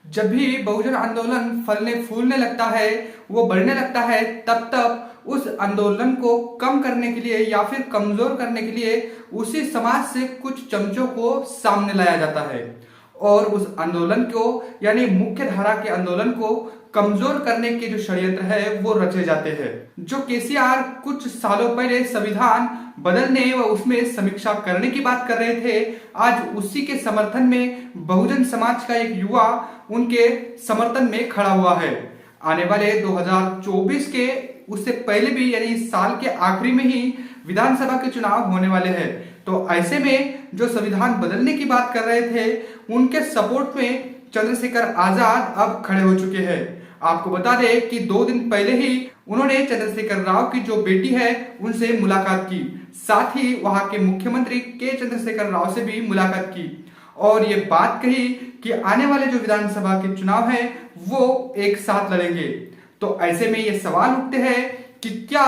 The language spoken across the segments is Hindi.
जब भी बहुजन आंदोलन फलने फूलने लगता है, वो बढ़ने लगता है, तब तब उस आंदोलन को कम करने के लिए या फिर कमजोर करने के लिए उसी समाज से कुछ चमचों को सामने लाया जाता है और उस आंदोलन को यानी मुख्य धारा के आंदोलन को कमजोर करने के जो षड्यंत्र है वो रचे जाते हैं। जो केसीआर कुछ सालों पहले संविधान बदलने व उसमें समीक्षा करने की बात कर रहे थे, आज उसी के समर्थन में बहुजन समाज का एक युवा उनके समर्थन में खड़ा हुआ है। आने वाले 2024 के उससे पहले भी यानी इस साल के आखिरी में ही विधानसभा के चुनाव होने वाले हैं। तो ऐसे में जो संविधान बदलने की बात कर रहे थे, उनके सपोर्ट में चंद्रशेखर आजाद अब खड़े हो चुके हैं। आपको बता दें कि 2 दिन पहले ही उन्होंने चंद्रशेखर राव की जो बेटी है उनसे मुलाकात की, साथ ही वहां के मुख्यमंत्री के चंद्रशेखर राव से भी मुलाकात की और ये बात कही कि आने वाले जो विधानसभा के चुनाव है वो एक साथ लड़ेंगे। तो ऐसे में ये सवाल उठते हैं कि क्या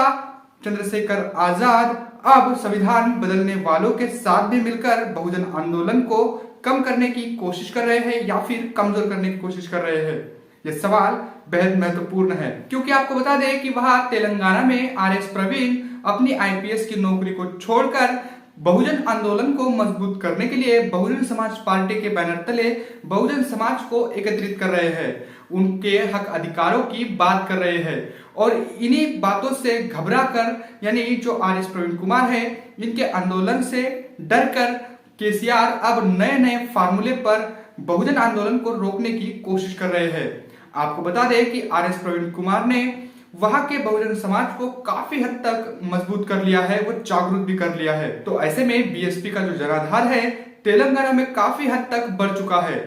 चंद्रशेखर आजाद अब संविधान बदलने वालों के साथ भी मिलकर बहुजन आंदोलन को कम करने की कोशिश कर रहे हैं या फिर कमजोर करने की कोशिश कर रहे हैं? ये सवाल बेहद महत्वपूर्ण है, क्योंकि आपको बता दें कि वहां तेलंगाना में आरएस प्रवीण अपनी आईपीएस की नौकरी को छोड़कर बहुजन आंदोलन को मजबूत करने के लिए बहुजन समाज पार्टी के बैनर तले बहुजन समाज को एकत्रित कर रहे हैं, उनके हक अधिकारों की बात कर रहे हैं और इन्हीं बातों से घबरा कर यानी जो आरएस प्रवीण कुमार है, इनके आंदोलन से डरकर केसीआर अब नए नए फार्मूले पर बहुजन आंदोलन को रोकने की कोशिश कर रहे हैं। आपको बता दें कि आरएस प्रवीण कुमार ने वहां के बहुजन समाज को काफी हद तक मजबूत कर लिया है, वो जागरूक भी कर लिया है। तो ऐसे में बीएसपी का जो जनाधार है तेलंगाना में काफी हद तक बढ़ चुका है।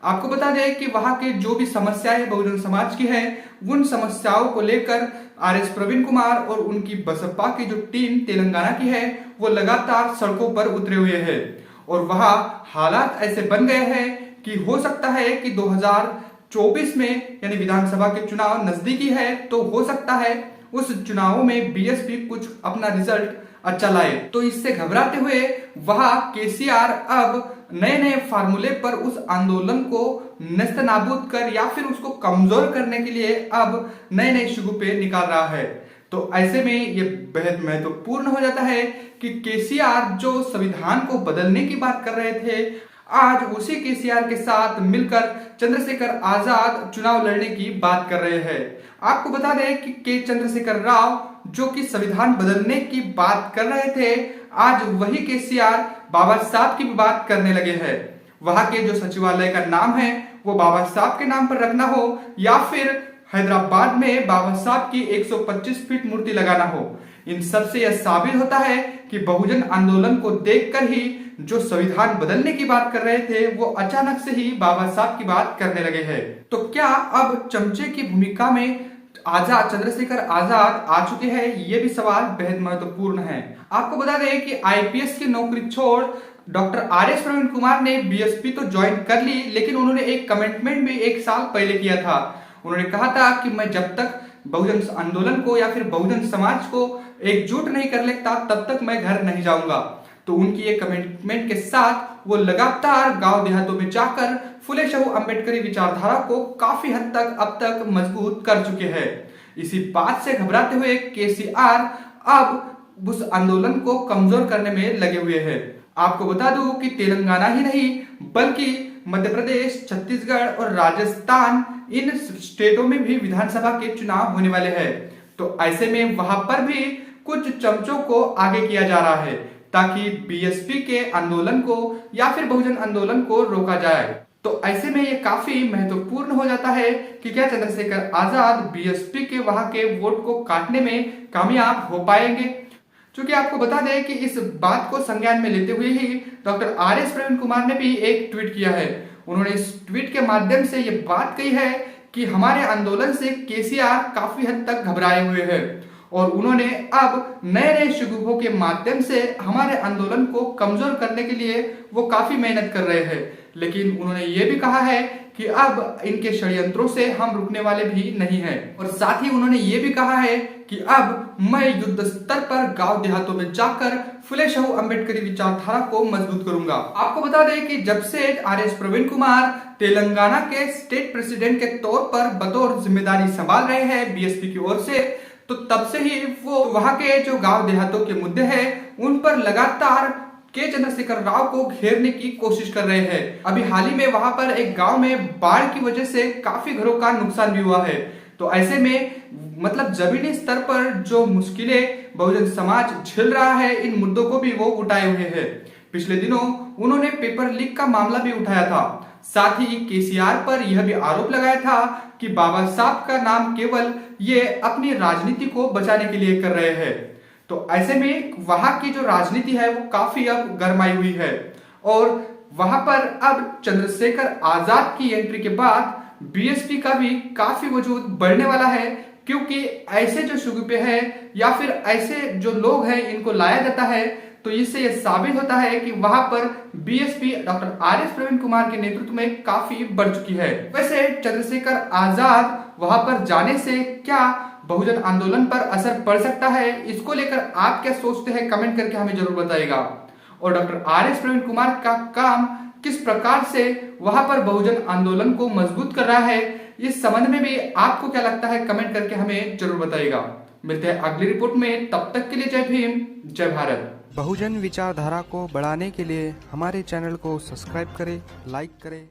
आपको बता दें कि वहां के जो भी समस्याएं बहुजन समाज की है, उन समस्याओं को लेकर आरएस प्रवीण कुमार और उनकी बसपा की जो टीम तेलंगाना की है वो लगातार सड़कों पर उतरे हुए हैं और वहां हालात ऐसे बन गए हैं कि हो सकता है कि 2024 में यानी विधानसभा के चुनाव नजदीकी है, तो हो सकता है उस चुनावों में बीएसपी कुछ अपना रिजल्ट अच्छा लाए। तो इससे घबराते हुए वहां केसीआर अब नए नए फार्मूले पर उस आंदोलन को नेस्तनाबूद कर या फिर उसको कमजोर करने के लिए अब नए नए शिगुफे निकाल रहा है। तो ऐसे में ये बेहद महत्वपूर्ण हो जाता है कि केसीआर जो संविधान को बदलने की बात कर रहे थे, आज उसी केसीआर के साथ मिलकर चंद्रशेखर आजाद चुनाव लड़ने की बात कर रहे हैं। आपको बता दें कि के चंद्रशेखर राव जो कि संविधान बदलने की बात कर रहे थे, आज वही केसीआर बाबा साहब की भी बात करने लगे हैं। वहां के जो सचिवालय का नाम है वो बाबा साहब के नाम पर रखना हो या फिर हैदराबाद में बाबा साहब की 125 फीट मूर्ति लगाना हो, इन सब से यह साबित होता है कि बहुजन आंदोलन को देखकर ही जो संविधान बदलने की बात कर रहे थे वो अचानक से ही बाबा साहब की बात करने लगे हैं। तो क्या अब चमचे की भूमिका में आजाद चंद्रशेखर आजाद आ चुके हैं? ये भी सवाल बेहद महत्वपूर्ण है। आपको बता दें कि आईपीएस की नौकरी छोड़ डॉक्टर आरएस प्रवीण कुमार ने बीएसपी तो ज्वाइन कर ली, लेकिन उन्होंने एक कमिटमेंट भी 1 साल पहले किया था। उन्होंने कहा था कि मैं जब तक बहुजन आंदोलन को या फिर बहुजन समाज को एकजुट नहीं कर लेता तब तक मैं घर नहीं जाऊंगा। तो उनकी ये कमिटमेंट के साथ वो लगातार गांव देहातों में जाकर फुले शाहू अम्बेडकरी विचारधारा को काफी हद तक अब तक मजबूत कर चुके हैं। इसी बात से घबराते हुए केसीआर अब उस आंदोलन को कमजोर करने में लगे हुए हैं। आपको बता दूं कि तेलंगाना ही नहीं बल्कि मध्य प्रदेश, छत्तीसगढ़ और राजस्थान, इन स्टेटों में भी विधानसभा के चुनाव होने वाले हैं। तो ऐसे में वहां पर भी कुछ चमचों को आगे किया जा रहा है ताकि बीएसपी के आंदोलन को या फिर बहुजन आंदोलन को रोका जाए। तो ऐसे में ये काफी महत्वपूर्ण हो जाता है कि क्या चंद्रशेखर आजाद बीएसपी के वहां के वोट को काटने में कामयाब हो पाएंगे। क्योंकि आपको बता दें कि इस बात को संज्ञान में लेते हुए ही डॉक्टर आरएस प्रवीण कुमार ने भी एक ट्वीट किया है। उन्होंने इस ट्वीट के माध्यम से ये बात कही है कि हमारे आंदोलन से केसीआर काफी हद तक घबराए हुए हैं और उन्होंने अब नए नए शिगुफों के माध्यम से हमारे आंदोलन को कमजोर करने के लिए वो काफी मेहनत कर रहे हैं। लेकिन उन्होंने ये भी कहा है कि अब इनके षड्यंत्रों से हम रुकने वाले भी नहीं हैं और साथ ही उन्होंने ये भी कहा है कि अब मैं युद्ध स्तर पर गांव देहातों में जाकर फुले शाहू अम्बेडकरी विचारधारा को मजबूत करूंगा। आपको बता दें कि जब से आरएस प्रवीण कुमार तेलंगाना के स्टेट प्रेसिडेंट के तौर पर बतौर जिम्मेदारी संभाल रहे हैं बीएसपी की ओर से, तो तब से ही वो वहां के जो गांव देहातों के मुद्दे हैं उन पर लगातार के चंद्रशेखर राव को घेरने की कोशिश कर रहे हैं। अभी हाल ही में वहां पर एक गांव में बाढ़ की वजह से काफी घरों का नुकसान भी हुआ है। तो ऐसे में मतलब जमीनी स्तर पर जो मुश्किलें बहुजन समाज झेल रहा है, इन मुद्दों को भी वो उठाए हुए हैं। पिछले दिनों उन्होंने पेपर लीक का मामला भी उठाया था। साथ ही केसीआर पर यह भी आरोप लगाया था कि बाबा साहब का नाम केवल ये अपनी राजनीति को बचाने के लिए कर रहे हैं। तो ऐसे में वहां की जो राजनीति है वो काफी अब गरमाई हुई है और वहां पर अब चंद्रशेखर आजाद की एंट्री के बाद बीएसपी का भी काफी वजूद बढ़ने वाला है, क्योंकि ऐसे जो शूबे हैं या फिर ऐसे जो लोग हैं इनको लाया जाता है, तो इससे यह साबित होता है कि वहां पर BSP doctor RS Praveen Kumar के नेतृत्व में काफी बढ़ चुकी है। वैसे चंद्रशेखर आजाद वहां पर जाने से क्या बहुजन आंदोलन पर असर पड़ सकता है, इसको लेकर आप क्या सोचते हैं कमेंट करके हमें जरूर बताइएगा। और डॉक्टर आरएस प्रवीण कुमार का काम किस प्रकार से वहां पर बहुजन आंदोलन को मजबूत कर रहा है, इस संबंध में भी आपको क्या लगता है कमेंट करके हमें जरूर बताइएगा। मिलते हैं अगली रिपोर्ट में, तब तक के लिए जय भीम जय भारत। बहुजन विचारधारा को बढ़ाने के लिए हमारे चैनल को सब्सक्राइब करें, लाइक करें।